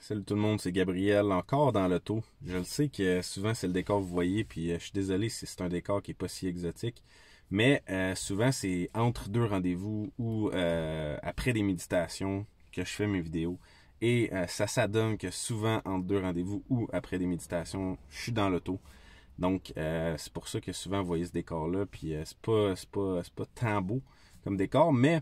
Salut tout le monde, c'est Gabriel, encore dans l'auto. Je le sais que souvent c'est le décor que vous voyez, puis je suis désolé si c'est un décor qui est pas si exotique, mais souvent c'est entre deux rendez-vous ou après des méditations que je fais mes vidéos. Et ça s'adonne que souvent entre deux rendez-vous ou après des méditations, je suis dans l'auto. Donc c'est pour ça que souvent vous voyez ce décor-là, puis c'est pas tant beau comme décor, mais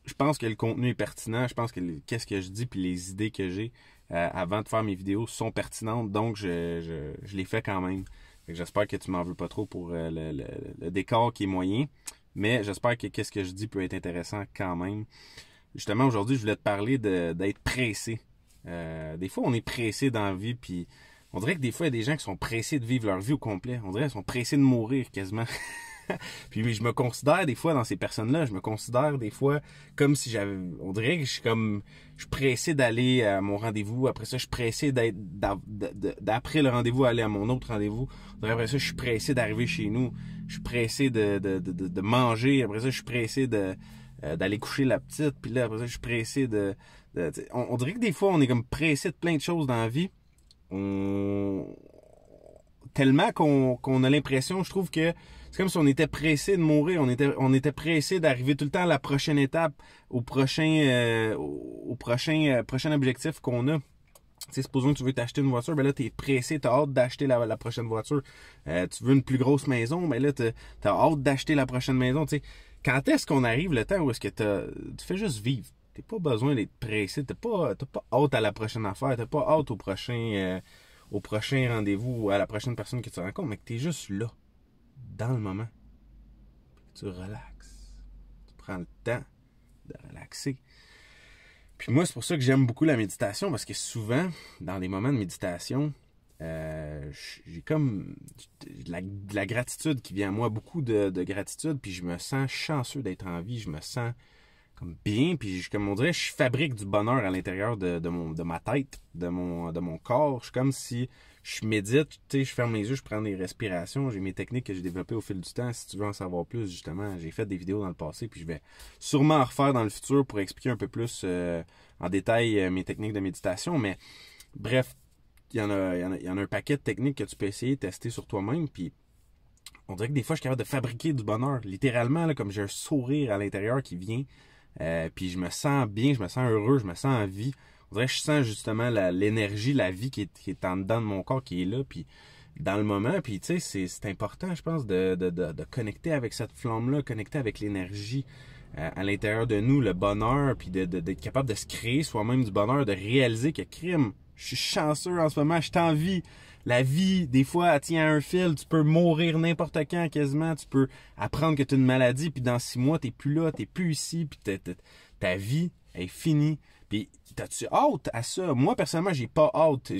je pense que le contenu est pertinent. Je pense que qu'est-ce que je dis puis les idées que j'ai avant de faire mes vidéos sont pertinentes. Donc, je les fais quand même. J'espère que tu m'en veux pas trop pour le décor qui est moyen. Mais j'espère que qu'est-ce que je dis peut être intéressant quand même. Justement, aujourd'hui, je voulais te parler d'être pressé. Des fois, on est pressé dans la vie. Puis on dirait que des fois, il y a des gens qui sont pressés de vivre leur vie au complet. On dirait qu'ils sont pressés de mourir quasiment. Puis je me considère des fois dans ces personnes-là, je me considère des fois comme si j'avais, on dirait que je suis pressé d'aller à mon rendez-vous, après ça je suis pressé d'après le rendez-vous aller à mon autre rendez-vous, après ça je suis pressé d'arriver chez nous, je suis pressé de manger, après ça je suis pressé d'aller coucher la petite, puis là après ça je suis pressé on dirait que des fois on est comme pressé de plein de choses dans la vie, tellement qu'on a l'impression, je trouve que c'est comme si on était pressé de mourir, on était pressé d'arriver tout le temps à la prochaine étape, au prochain objectif qu'on a. Tu sais, supposons que tu veux t'acheter une voiture, ben là, t'es pressé, t'as hâte d'acheter la prochaine voiture. Tu veux une plus grosse maison, ben là, t'as hâte d'acheter la prochaine maison. Tu sais, quand est-ce qu'on arrive le temps où est-ce que tu fais juste vivre? T'as pas besoin d'être pressé, t'as pas hâte à la prochaine affaire, t'as pas hâte au prochain rendez-vous ou à la prochaine personne que tu rencontres, mais que t'es juste là, dans le moment. Tu relaxes. Tu prends le temps de relaxer. Puis moi, c'est pour ça que j'aime beaucoup la méditation, parce que souvent, dans des moments de méditation, j'ai comme de la gratitude qui vient à moi, beaucoup de gratitude, puis je me sens chanceux d'être en vie, je me sens comme bien, puis comme on dirait, je fabrique du bonheur à l'intérieur de ma tête, de mon corps. Je suis comme si je médite, tu sais, je ferme les yeux, je prends des respirations, j'ai mes techniques que j'ai développées au fil du temps. Si tu veux en savoir plus, justement, j'ai fait des vidéos dans le passé, puis je vais sûrement en refaire dans le futur pour expliquer un peu plus en détail mes techniques de méditation. Mais bref, il y en a un paquet de techniques que tu peux essayer, tester sur toi-même, puis on dirait que des fois, je suis capable de fabriquer du bonheur. Littéralement, là, comme j'ai un sourire à l'intérieur qui vient. Puis je me sens bien, je me sens heureux, je me sens en vie. On dirait que je sens justement l'énergie, la vie qui est en dedans de mon corps, qui est là, puis dans le moment. Puis tu sais, c'est important, je pense, de connecter avec cette flamme-là, connecter avec l'énergie à l'intérieur de nous, le bonheur, puis d'être capable de se créer soi-même du bonheur, de réaliser que crime, je suis chanceux en ce moment, je suis en vie. La vie, des fois, elle tient à un fil. Tu peux mourir n'importe quand quasiment. Tu peux apprendre que tu as une maladie, puis dans 6 mois, t'es plus là, t'es plus ici, puis ta vie est finie. Puis t'as-tu hâte à ça? Moi, personnellement, j'ai pas hâte.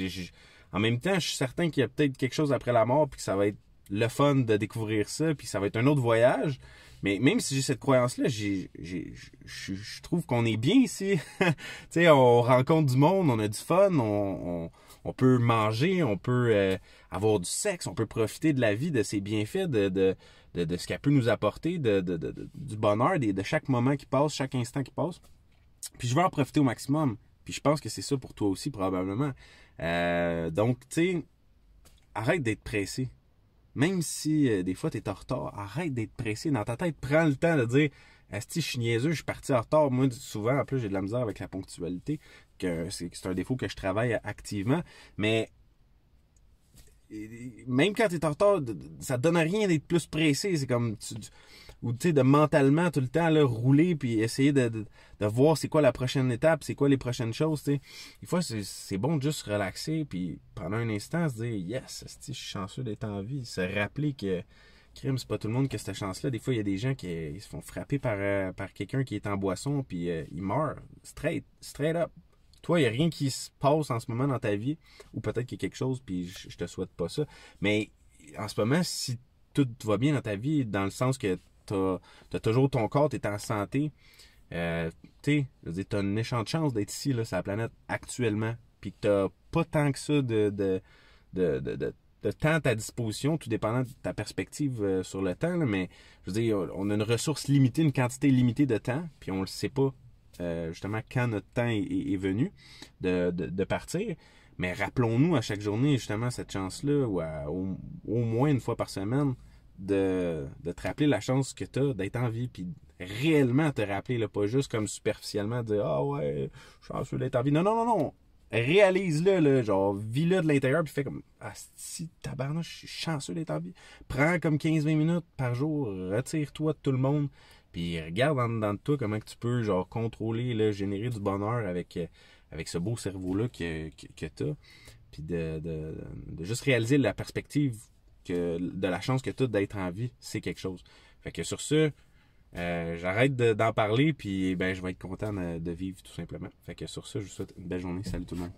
En même temps, je suis certain qu'il y a peut-être quelque chose après la mort, puis que ça va être le fun de découvrir ça, puis ça va être un autre voyage. Mais même si j'ai cette croyance-là, je trouve qu'on est bien ici. Tu sais, on rencontre du monde, on a du fun, on peut manger, on peut avoir du sexe, on peut profiter de la vie, de ses bienfaits, de ce qu'elle peut nous apporter, du bonheur, de chaque moment qui passe, chaque instant qui passe. Puis je veux en profiter au maximum. Puis je pense que c'est ça pour toi aussi, probablement. Donc, tu sais, arrête d'être pressé. Même si des fois tu es en retard, arrête d'être pressé. Dans ta tête, prends le temps de dire asti, je suis niaiseux, je suis parti en retard. Moi, souvent, en plus, j'ai de la misère avec la ponctualité, que c'est un défaut que je travaille activement. Mais même quand tu es en retard, ça te donne rien d'être plus pressé. C'est comme ou tu sais, de mentalement tout le temps là, rouler puis essayer de voir c'est quoi la prochaine étape, c'est quoi les prochaines choses. T'sais. Des fois, c'est bon de juste relaxer puis pendant un instant se dire yes, je suis chanceux d'être en vie. Se rappeler que crime, c'est pas tout le monde qui a cette chance-là. Des fois, il y a des gens qui se font frapper par quelqu'un qui est en boisson puis ils meurent straight up. Toi, il n'y a rien qui se passe en ce moment dans ta vie, ou peut-être qu'il y a quelque chose, puis je te souhaite pas ça. Mais en ce moment, si tout va bien dans ta vie, dans le sens que t'as toujours ton corps, t'es en santé, tu as une méchante chance d'être ici, là, sur la planète, actuellement, puis que t'as pas tant que ça de temps à ta disposition, tout dépendant de ta perspective sur le temps, là, mais je veux dire, on a une ressource limitée, une quantité limitée de temps, puis on le sait pas justement quand notre temps est venu de partir. Mais rappelons-nous à chaque journée, justement, cette chance-là, ou au moins une fois par semaine, de te rappeler la chance que tu as d'être en vie, puis réellement te rappeler, là, pas juste comme superficiellement dire ah ouais, je suis chanceux d'être en vie. Non, non, non, non. Réalise-le, là, genre, vis-le de l'intérieur, puis fais comme ah, si tabarnak, je suis chanceux d'être en vie. Prends comme 15-20 minutes par jour, retire-toi de tout le monde, puis regarde en dedans de toi comment que tu peux, genre, contrôler, là, générer du bonheur avec ce beau cerveau-là que tu as. Puis de juste réaliser la perspective de la chance que tu as d'être en vie, c'est quelque chose. Fait que sur ce, j'arrête d'en parler, puis ben, je vais être content de vivre tout simplement. Fait que sur ça, je vous souhaite une belle journée. Salut tout le monde.